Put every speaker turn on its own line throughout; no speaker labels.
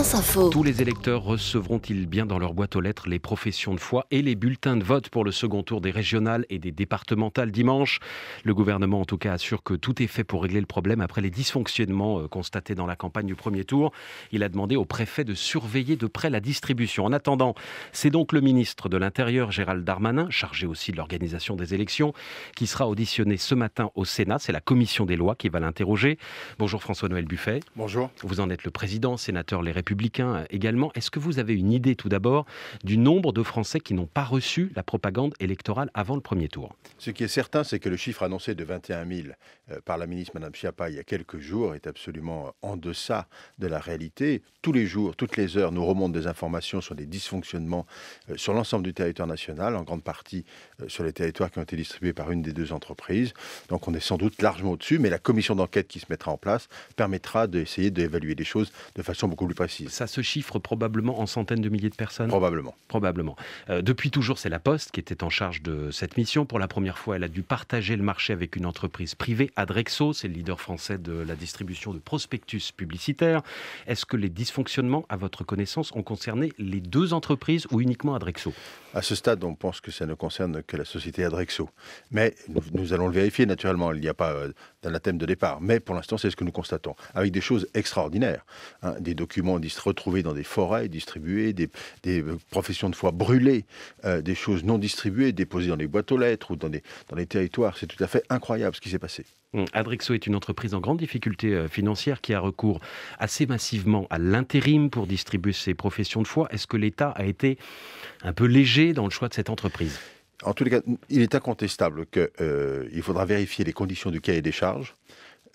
France Info.
Tous les électeurs recevront-ils bien dans leur boîte aux lettres les professions de foi et les bulletins de vote pour le second tour des régionales et des départementales dimanche? Le gouvernement, en tout cas, assure que tout est fait pour régler le problème après les dysfonctionnements constatés dans la campagne du premier tour. Il a demandé au préfet de surveiller de près la distribution. En attendant, c'est donc le ministre de l'Intérieur, Gérald Darmanin, chargé aussi de l'organisation des élections, qui sera auditionné ce matin au Sénat. C'est la commission des lois qui va l'interroger. Bonjour François-Noël Buffet.
Bonjour.
Vous en êtes le président, sénateur Les Républicains également. Est-ce que vous avez une idée tout d'abord du nombre de Français qui n'ont pas reçu la propagande électorale avant le premier tour?
Ce qui est certain, c'est que le chiffre annoncé de 21 000 par la ministre Mme Schiappa il y a quelques jours est absolument en deçà de la réalité. Tous les jours, toutes les heures, nous remontent des informations sur des dysfonctionnements sur l'ensemble du territoire national, en grande partie sur les territoires qui ont été distribués par une des deux entreprises. Donc on est sans doute largement au-dessus, mais la commission d'enquête qui se mettra en place permettra d'essayer d'évaluer les choses de façon beaucoup plus précise.
Ça se chiffre probablement en centaines de milliers de personnes?
Probablement.
Depuis toujours, c'est la Poste qui était en charge de cette mission. Pour la première fois, elle a dû partager le marché avec une entreprise privée, Adrexo. C'est le leader français de la distribution de prospectus publicitaires. Est-ce que les dysfonctionnements, à votre connaissance, ont concerné les deux entreprises ou uniquement Adrexo?
À ce stade, on pense que ça ne concerne que la société Adrexo. Mais nous allons le vérifier, naturellement. Il n'y a pas d'anathème de départ. Mais pour l'instant, c'est ce que nous constatons. Avec des choses extraordinaires. Des documents retrouvés dans des forêts, distribués, des professions de foi brûlées, des choses non distribuées, déposées dans les boîtes aux lettres ou dans les territoires. C'est tout à fait incroyable ce qui s'est passé.
Adrexo est une entreprise en grande difficulté financière qui a recours assez massivement à l'intérim pour distribuer ses professions de foi. Est-ce que l'État a été un peu léger dans le choix de cette entreprise?
En tous les cas, il est incontestable qu'il faudra vérifier les conditions du cahier des charges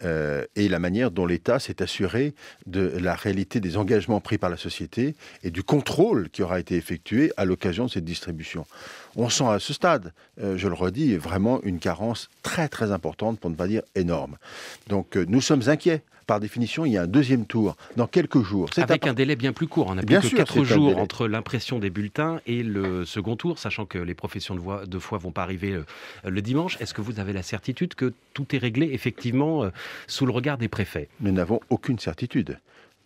et la manière dont l'État s'est assuré de la réalité des engagements pris par la société et du contrôle qui aura été effectué à l'occasion de cette distribution. On sent à ce stade, je le redis, vraiment une carence très très importante, pour ne pas dire énorme. Donc nous sommes inquiets. Par définition, il y a un deuxième tour dans quelques jours.
Avec un délai bien plus court. On n'a plus que 4 jours entre l'impression des bulletins et le second tour, sachant que les professions de foi vont pas arriver le dimanche. Est-ce que vous avez la certitude que tout est réglé effectivement sous le regard des préfets?
Nous n'avons aucune certitude.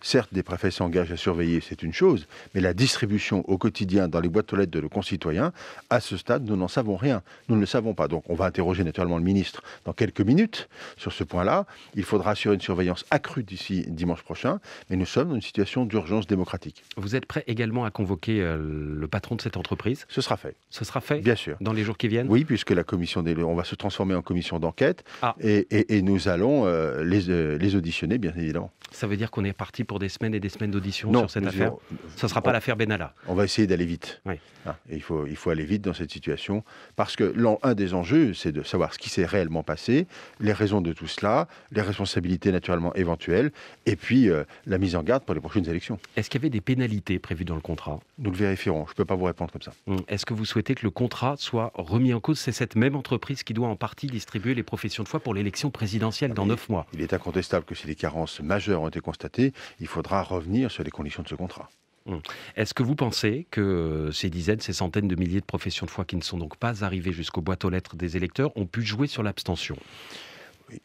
Certes, des préfets s'engagent à surveiller, c'est une chose, mais la distribution au quotidien dans les boîtes aux lettres de nos concitoyens, à ce stade, nous n'en savons rien. Nous ne le savons pas. Donc, on va interroger naturellement le ministre dans quelques minutes sur ce point-là. Il faudra assurer une surveillance accrue d'ici dimanche prochain, mais nous sommes dans une situation d'urgence démocratique.
Vous êtes prêt également à convoquer le patron de cette entreprise?
Ce sera fait.
Ce sera fait?
Bien sûr.
Dans les jours qui viennent?
Oui, puisque on va se transformer en commission d'enquête et nous allons les auditionner, bien évidemment.
Ça veut dire qu'on est parti pour des semaines et des semaines d'audition sur cette affaire? Ce ne sera pas l'affaire Benalla?
On va essayer d'aller vite.
Oui.
Et il faut aller vite dans cette situation, parce que un des enjeux, c'est de savoir ce qui s'est réellement passé, les raisons de tout cela, les responsabilités naturellement éventuelles, et puis la mise en garde pour les prochaines élections.
Est-ce qu'il y avait des pénalités prévues dans le contrat?
Nous le vérifierons, je ne peux pas vous répondre comme ça.
Est-ce que vous souhaitez que le contrat soit remis en cause? C'est cette même entreprise qui doit en partie distribuer les professions de foi pour l'élection présidentielle dans 9 mois.
Il est incontestable que si des carences majeures ont été constatées, il faudra revenir sur les conditions de ce contrat.
Est-ce que vous pensez que ces dizaines, ces centaines de milliers de professions de foi qui ne sont donc pas arrivées jusqu'aux boîtes aux lettres des électeurs ont pu jouer sur l'abstention?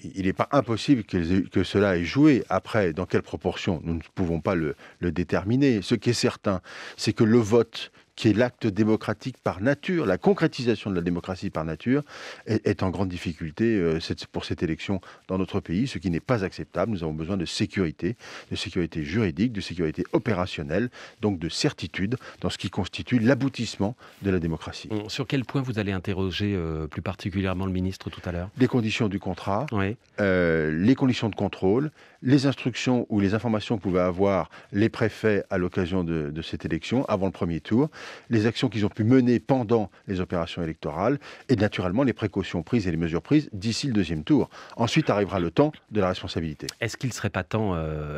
Il n'est pas impossible que cela ait joué. Après, dans quelle proportion, nous ne pouvons pas le déterminer. Ce qui est certain, c'est que le vote, qui est l'acte démocratique par nature, la concrétisation de la démocratie par nature, est en grande difficulté pour cette élection dans notre pays, ce qui n'est pas acceptable. Nous avons besoin de sécurité juridique, de sécurité opérationnelle, donc de certitude dans ce qui constitue l'aboutissement de la démocratie.
Sur quel point vous allez interroger plus particulièrement le ministre tout à l'heure?
Les conditions du contrat,
oui.
Les conditions de contrôle, les instructions ou les informations que pouvaient avoir les préfets à l'occasion de cette élection, avant le premier tour, les actions qu'ils ont pu mener pendant les opérations électorales et naturellement les précautions prises et les mesures prises d'ici le deuxième tour. Ensuite arrivera le temps de la responsabilité.
Est-ce qu'il ne serait pas temps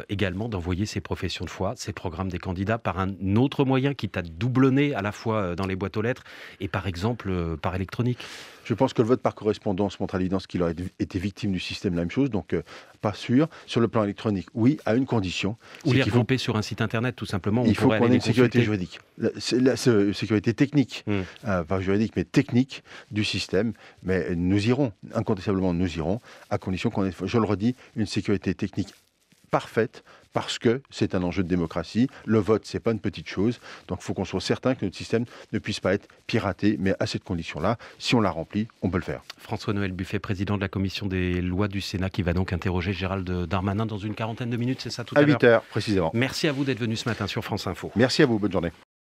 également d'envoyer ces professions de foi, ces programmes des candidats par un autre moyen qui t'a doublonné à la fois dans les boîtes aux lettres et par exemple par électronique?
Je pense que le vote par correspondance montre à l'évidence qu'il aurait été victime du système de la même chose, donc pas sûr. Sur le plan électronique, oui, à une condition.
Ou les regrouper sur un site internet, tout simplement.
Il faut qu'on ait une sécurité juridique. La sécurité technique, pas juridique, mais technique du système. Mais nous irons, incontestablement nous irons, à condition qu'on ait, je le redis, une sécurité technique parfaite, parce que c'est un enjeu de démocratie. Le vote, c'est pas une petite chose. Donc il faut qu'on soit certain que notre système ne puisse pas être piraté. Mais à cette condition-là, si on la remplit, on peut le faire.
François-Noël Buffet, président de la commission des lois du Sénat, qui va donc interroger Gérald Darmanin dans une quarantaine de minutes, c'est ça tout à l'heure ?
À 8h, précisément.
Merci à vous d'être venu ce matin sur France Info.
Merci à vous, bonne journée.